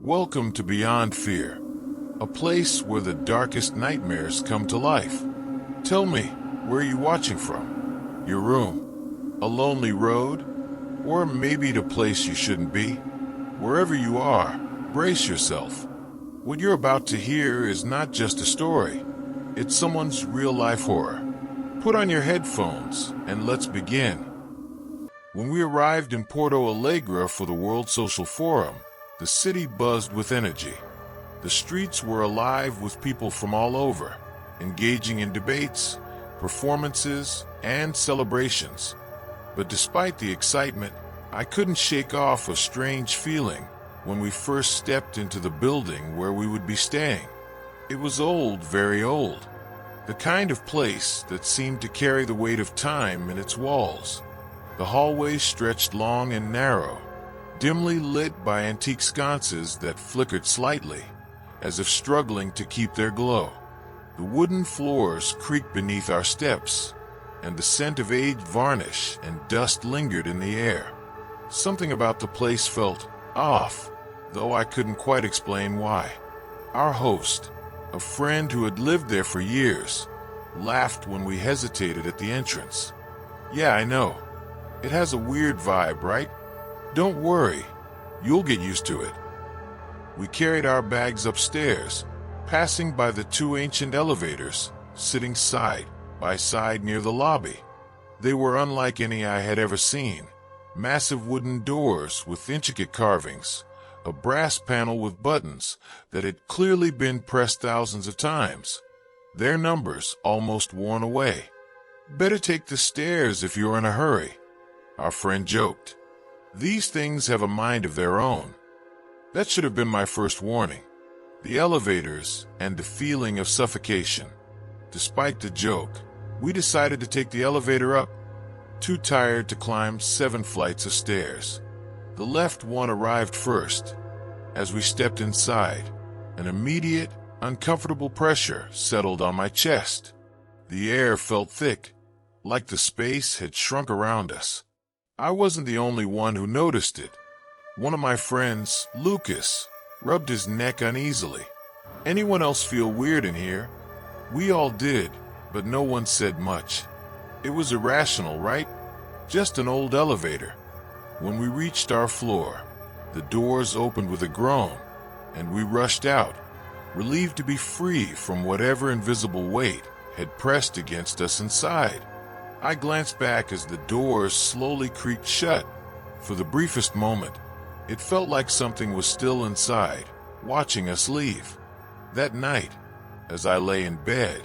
Welcome to Beyond Fear, a place where the darkest nightmares come to life. Tell me, where are you watching from? Your room? A lonely road? Or maybe the place you shouldn't be? Wherever you are, brace yourself. What you're about to hear is not just a story. It's someone's real-life horror. Put on your headphones and let's begin. When we arrived in Porto Alegre for the World Social Forum, the city buzzed with energy. The streets were alive with people from all over, engaging in debates, performances, and celebrations. But despite the excitement, I couldn't shake off a strange feeling when we first stepped into the building where we would be staying. It was old, very old. The kind of place that seemed to carry the weight of time in its walls. The hallways stretched long and narrow, dimly lit by antique sconces that flickered slightly, as if struggling to keep their glow. The wooden floors creaked beneath our steps, and the scent of aged varnish and dust lingered in the air. Something about the place felt off, though I couldn't quite explain why. Our host, a friend who had lived there for years, laughed when we hesitated at the entrance. "Yeah, I know. It has a weird vibe, right? Don't worry, you'll get used to it." We carried our bags upstairs, passing by the two ancient elevators, sitting side by side near the lobby. They were unlike any I had ever seen. Massive wooden doors with intricate carvings, a brass panel with buttons that had clearly been pressed thousands of times, their numbers almost worn away. "Better take the stairs if you're in a hurry," our friend joked. "These things have a mind of their own." That should have been my first warning. The elevators and the feeling of suffocation. Despite the joke, we decided to take the elevator up, too tired to climb 7 flights of stairs. The left one arrived first. As we stepped inside, an immediate, uncomfortable pressure settled on my chest. The air felt thick, like the space had shrunk around us. I wasn't the only one who noticed it. One of my friends, Lucas, rubbed his neck uneasily. "Anyone else feel weird in here?" We all did, but no one said much. It was irrational, right? Just an old elevator. When we reached our floor, the doors opened with a groan, and we rushed out, relieved to be free from whatever invisible weight had pressed against us inside. I glanced back as the doors slowly creaked shut. For the briefest moment, it felt like something was still inside, watching us leave. That night, as I lay in bed,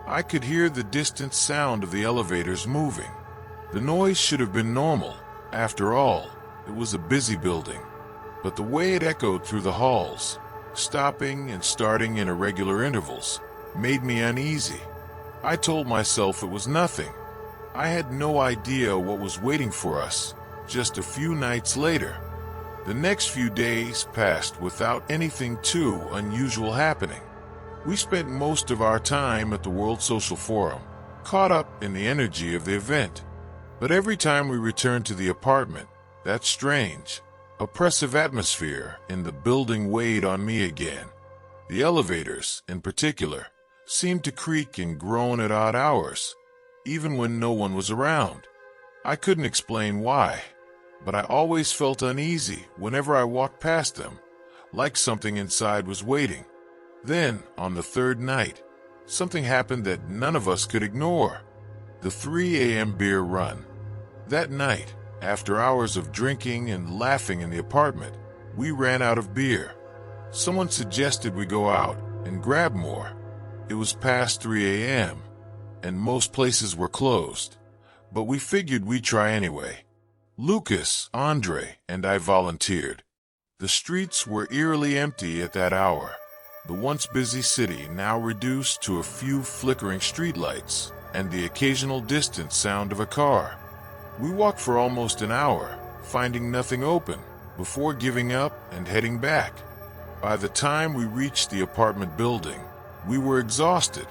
I could hear the distant sound of the elevators moving. The noise should have been normal. After all, it was a busy building. But the way it echoed through the halls, stopping and starting in irregular intervals, made me uneasy. I told myself it was nothing. I had no idea what was waiting for us just a few nights later. The next few days passed without anything too unusual happening. We spent most of our time at the World Social Forum, caught up in the energy of the event. But every time we returned to the apartment, that strange, oppressive atmosphere in the building weighed on me again. The elevators, in particular, seemed to creak and groan at odd hours, even when no one was around. I couldn't explain why, but I always felt uneasy whenever I walked past them, like something inside was waiting. Then, on the third night, something happened that none of us could ignore. The 3 a.m. beer run. That night, after hours of drinking and laughing in the apartment, we ran out of beer. Someone suggested we go out and grab more. It was past 3 a.m., and most places were closed, but we figured we'd try anyway. Lucas, Andre, and I volunteered. The streets were eerily empty at that hour, the once busy city now reduced to a few flickering streetlights and the occasional distant sound of a car. We walked for almost an hour, finding nothing open, before giving up and heading back. By the time we reached the apartment building, we were exhausted.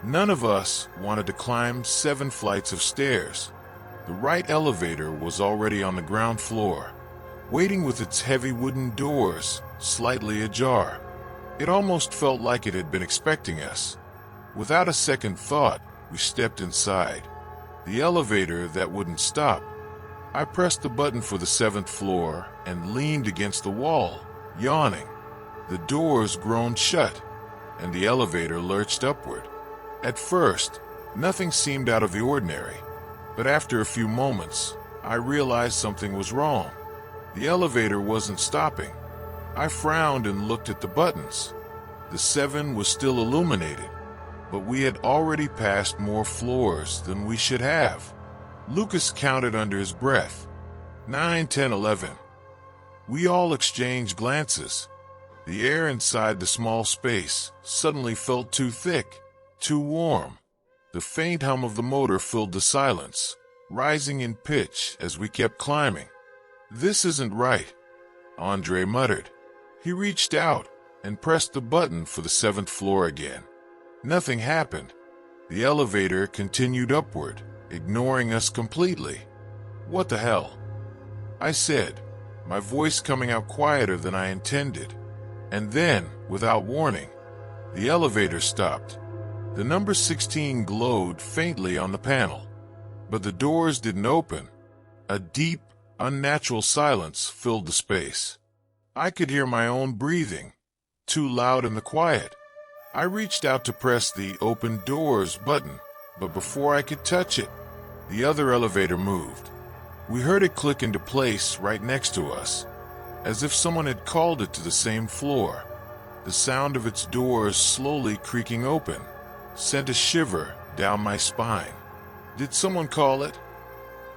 None of us wanted to climb 7 flights of stairs. The right elevator was already on the ground floor, waiting with its heavy wooden doors slightly ajar. It almost felt like it had been expecting us. Without a second thought, we stepped inside. The elevator that wouldn't stop. I pressed the button for the 7th floor and leaned against the wall, yawning. The doors groaned shut, and the elevator lurched upward. At first, nothing seemed out of the ordinary, but after a few moments, I realized something was wrong. The elevator wasn't stopping. I frowned and looked at the buttons. The 7 was still illuminated, but we had already passed more floors than we should have. Lucas counted under his breath. 9, 10, 11. We all exchanged glances. The air inside the small space suddenly felt too thick, too warm. The faint hum of the motor filled the silence, rising in pitch as we kept climbing. "This isn't right," Andre muttered. He reached out and pressed the button for the 7th floor again. Nothing happened. The elevator continued upward, ignoring us completely. "What the hell?" I said, my voice coming out quieter than I intended. And then, without warning, the elevator stopped. The number 16 glowed faintly on the panel, but the doors didn't open. A deep, unnatural silence filled the space. I could hear my own breathing, too loud in the quiet. I reached out to press the "Open Doors" button, but before I could touch it, the other elevator moved. We heard it click into place right next to us, as if someone had called it to the same floor. The sound of its doors slowly creaking open sent a shiver down my spine. "Did someone call it?"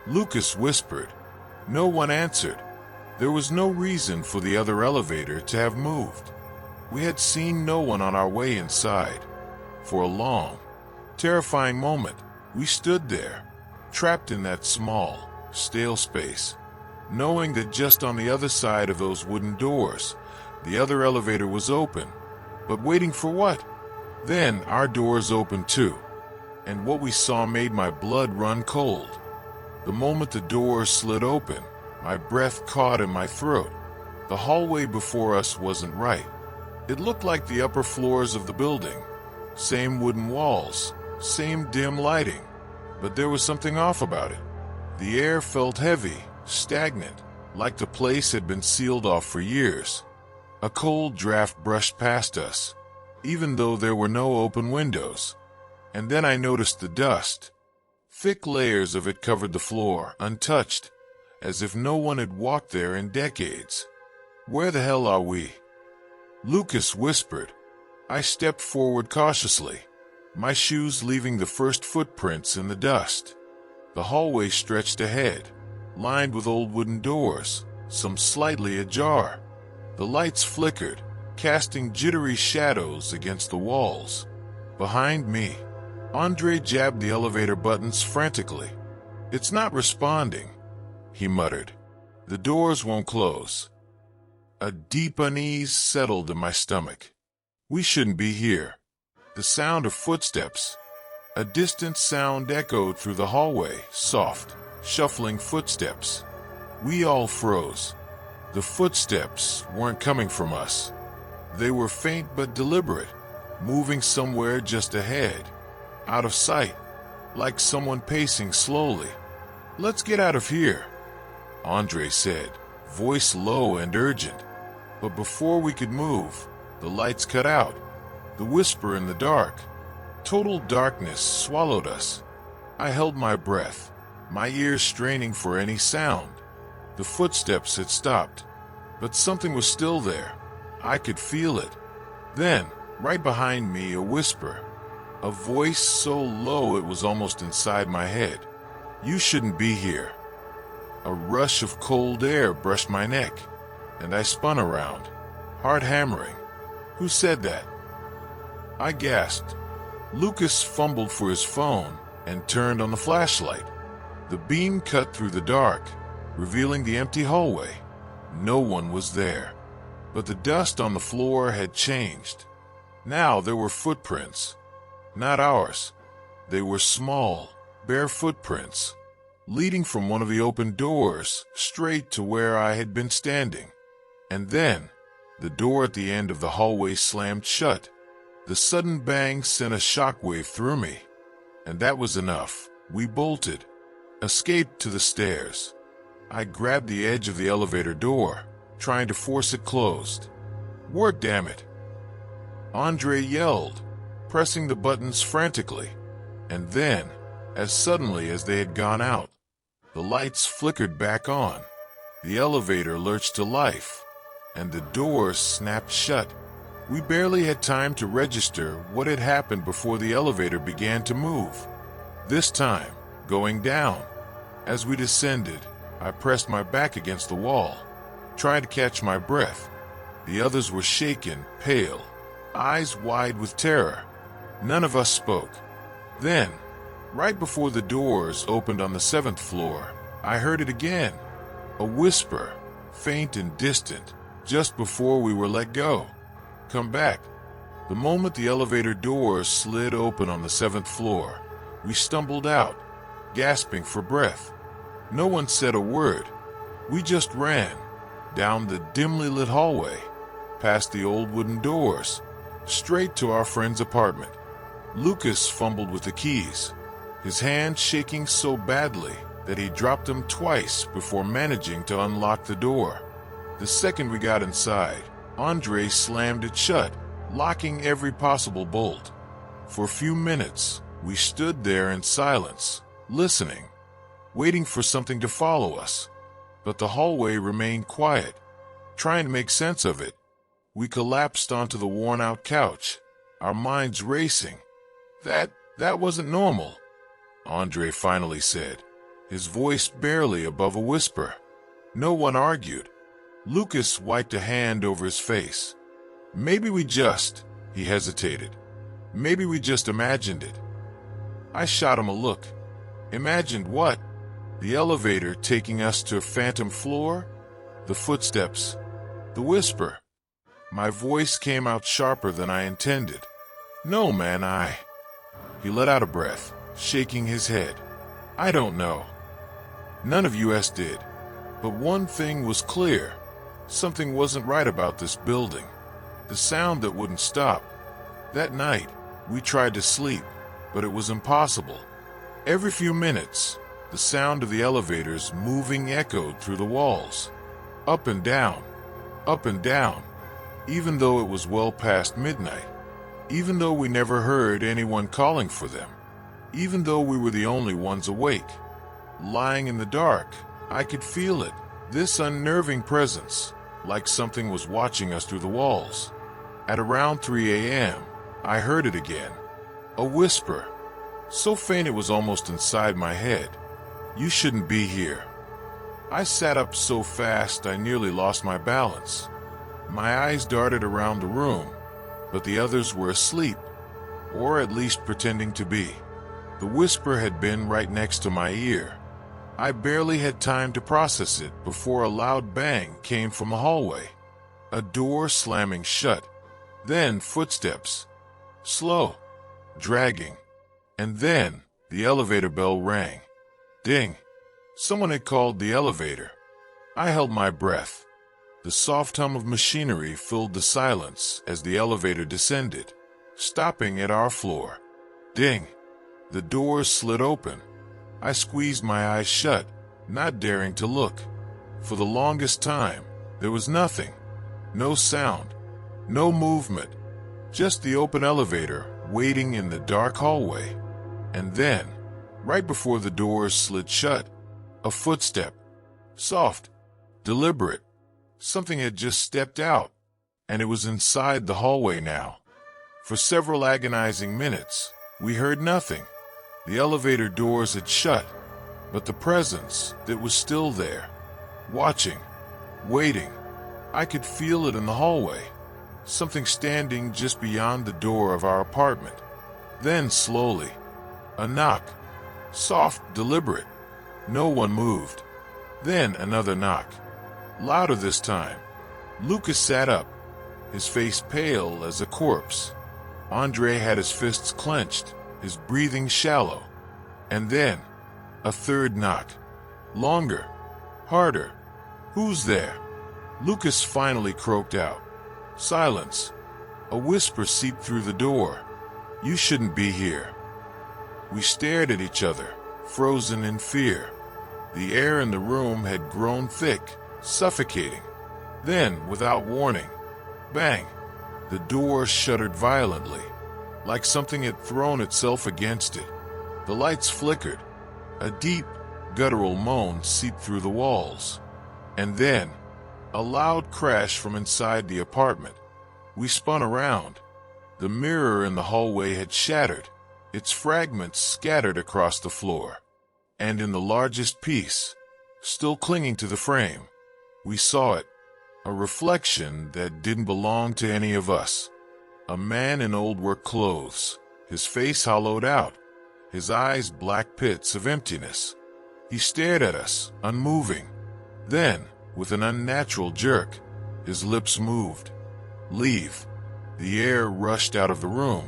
Lucas whispered. No one answered. There was no reason for the other elevator to have moved. We had seen no one on our way inside. For a long, terrifying moment, we stood there, trapped in that small, stale space, knowing that just on the other side of those wooden doors, the other elevator was open. But waiting for what? Then our doors opened too, and what we saw made my blood run cold. The moment the doors slid open, my breath caught in my throat. The hallway before us wasn't right. It looked like the upper floors of the building. Same wooden walls, same dim lighting, but there was something off about it. The air felt heavy, stagnant, like the place had been sealed off for years. A cold draft brushed past us, even though there were no open windows. And then I noticed the dust. Thick layers of it covered the floor, untouched, as if no one had walked there in decades. "Where the hell are we?" Lucas whispered. I stepped forward cautiously, my shoes leaving the first footprints in the dust. The hallway stretched ahead, lined with old wooden doors, some slightly ajar. The lights flickered, casting jittery shadows against the walls. Behind me, Andre jabbed the elevator buttons frantically. "It's not responding," he muttered. "The doors won't close." A deep unease settled in my stomach. We shouldn't be here. The sound of footsteps. A distant sound echoed through the hallway, soft, shuffling footsteps. We all froze. The footsteps weren't coming from us. They were faint but deliberate, moving somewhere just ahead, out of sight, like someone pacing slowly. "Let's get out of here," Andre said, voice low and urgent. But before we could move, the lights cut out. The whisper in the dark. Total darkness swallowed us. I held my breath, my ears straining for any sound. The footsteps had stopped, but something was still there. I could feel it. Then, right behind me, a whisper. A voice so low it was almost inside my head. "You shouldn't be here." A rush of cold air brushed my neck, and I spun around, heart hammering. "Who said that?" I gasped. Lucas fumbled for his phone and turned on the flashlight. The beam cut through the dark, revealing the empty hallway. No one was there, but the dust on the floor had changed. Now there were footprints. Not ours. They were small, bare footprints, leading from one of the open doors straight to where I had been standing. And then, the door at the end of the hallway slammed shut. The sudden bang sent a shockwave through me. And that was enough. We bolted, escaped to the stairs. I grabbed the edge of the elevator door, trying to force it closed. "Work, damn it!" Andre yelled, pressing the buttons frantically. And then, as suddenly as they had gone out, the lights flickered back on. The elevator lurched to life, and the doors snapped shut. We barely had time to register what had happened before the elevator began to move. This time, going down. As we descended, I pressed my back against the wall, trying to catch my breath. The others were shaken, pale, eyes wide with terror. None of us spoke. Then, right before the doors opened on the 7th floor, I heard it again. A whisper, faint and distant, just before we were let go. "Come back." The moment the elevator doors slid open on the 7th floor, we stumbled out, gasping for breath. No one said a word. We just ran, down the dimly lit hallway, past the old wooden doors, straight to our friend's apartment. Lucas fumbled with the keys, his hand shaking so badly that he dropped them twice before managing to unlock the door. The second we got inside, Andre slammed it shut, locking every possible bolt. For a few minutes, we stood there in silence, listening, waiting for something to follow us. But the hallway remained quiet. Trying to make sense of it, we collapsed onto the worn-out couch, our minds racing. That wasn't normal," Andre finally said, his voice barely above a whisper. No one argued. Lucas wiped a hand over his face. "Maybe we just," he hesitated. "Maybe we just imagined it." I shot him a look. "Imagined what?" "The elevator taking us to a phantom floor? The footsteps? The whisper?" My voice came out sharper than I intended. "No, man, He let out a breath, shaking his head. "I don't know." None of us did. But one thing was clear. Something wasn't right about this building. The sound that wouldn't stop. That night, we tried to sleep, but it was impossible. Every few minutes, the sound of the elevators moving echoed through the walls. Up and down, even though it was well past midnight. Even though we never heard anyone calling for them. Even though we were the only ones awake. Lying in the dark, I could feel it, this unnerving presence, like something was watching us through the walls. At around 3 a.m., I heard it again. A whisper, so faint it was almost inside my head. "You shouldn't be here." I sat up so fast I nearly lost my balance. My eyes darted around the room, but the others were asleep, or at least pretending to be. The whisper had been right next to my ear. I barely had time to process it before a loud bang came from the hallway. A door slamming shut. Then footsteps. Slow. Dragging. And then the elevator bell rang. Ding. Someone had called the elevator. I held my breath. The soft hum of machinery filled the silence as the elevator descended, stopping at our floor. Ding. The doors slid open. I squeezed my eyes shut, not daring to look. For the longest time, there was nothing. No sound. No movement. Just the open elevator waiting in the dark hallway. And then, right before the doors slid shut, a footstep. Soft. Deliberate. Something had just stepped out, and it was inside the hallway now. For several agonizing minutes, we heard nothing. The elevator doors had shut, but the presence that was still there, watching, waiting. I could feel it in the hallway, something standing just beyond the door of our apartment. Then slowly, a knock, soft, deliberate. No one moved. Then another knock, louder this time. Lucas sat up, his face pale as a corpse. Andre had his fists clenched, his breathing shallow. And then, A third knock. Longer. Harder. Who's there? Lucas finally croaked out. Silence. A whisper seeped through the door. You shouldn't be here. We stared at each other, frozen in fear. The air in the room had grown thick, suffocating. Then, without warning, bang! The door shuddered violently, like something had thrown itself against it. The lights flickered. A deep, guttural moan seeped through the walls. And then, a loud crash from inside the apartment. We spun around. The mirror in the hallway had shattered, its fragments scattered across the floor. And in the largest piece, still clinging to the frame, we saw it, a reflection that didn't belong to any of us. A man in old work clothes, his face hollowed out, his eyes black pits of emptiness. He stared at us, unmoving. Then, with an unnatural jerk, his lips moved. Leave. The air rushed out of the room,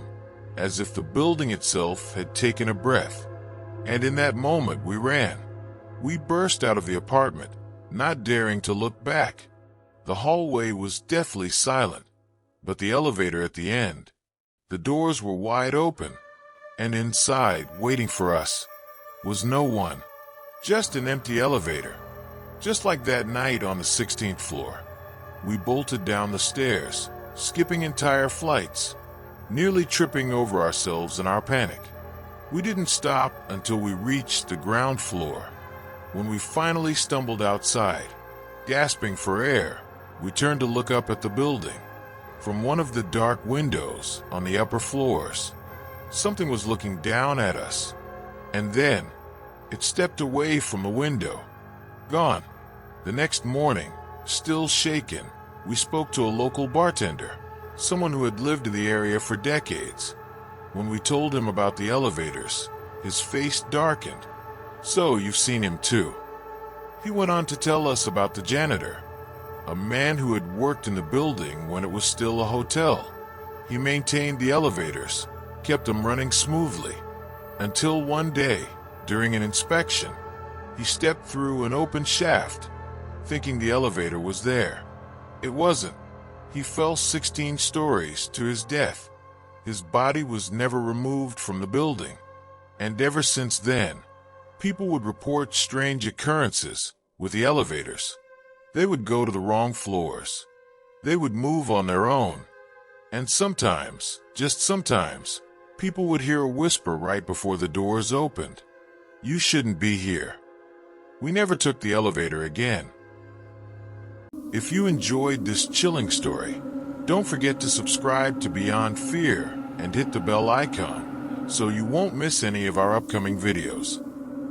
as if the building itself had taken a breath. And in that moment we ran. We burst out of the apartment, not daring to look back. The hallway was deathly silent, but the elevator at the end, the doors were wide open, and inside, waiting for us, was no one. Just an empty elevator. Just like that night on the 16th floor. We bolted down the stairs, skipping entire flights, nearly tripping over ourselves in our panic. We didn't stop until we reached the ground floor. When we finally stumbled outside, gasping for air, we turned to look up at the building. From one of the dark windows on the upper floors, something was looking down at us. And then, it stepped away from the window. Gone. The next morning, still shaken, we spoke to a local bartender, someone who had lived in the area for decades. When we told him about the elevators, his face darkened. So you've seen him too. He went on to tell us about the janitor, a man who had worked in the building when it was still a hotel. He maintained the elevators, kept them running smoothly, until one day, during an inspection, he stepped through an open shaft, thinking the elevator was there. It wasn't. He fell 16 stories to his death. His body was never removed from the building. And ever since then, people would report strange occurrences with the elevators. They would go to the wrong floors. They would move on their own. And sometimes, just sometimes, people would hear a whisper right before the doors opened. You shouldn't be here. We never took the elevator again. If you enjoyed this chilling story, don't forget to subscribe to Beyond Fear and hit the bell icon so you won't miss any of our upcoming videos.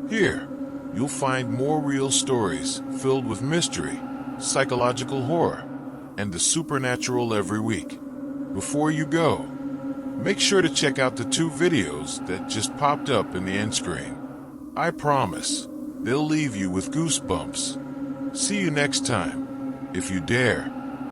Here, you'll find more real stories filled with mystery, psychological horror, and the supernatural every week. Before you go, make sure to check out the 2 videos that just popped up in the end screen. I promise, they'll leave you with goosebumps. See you next time, if you dare.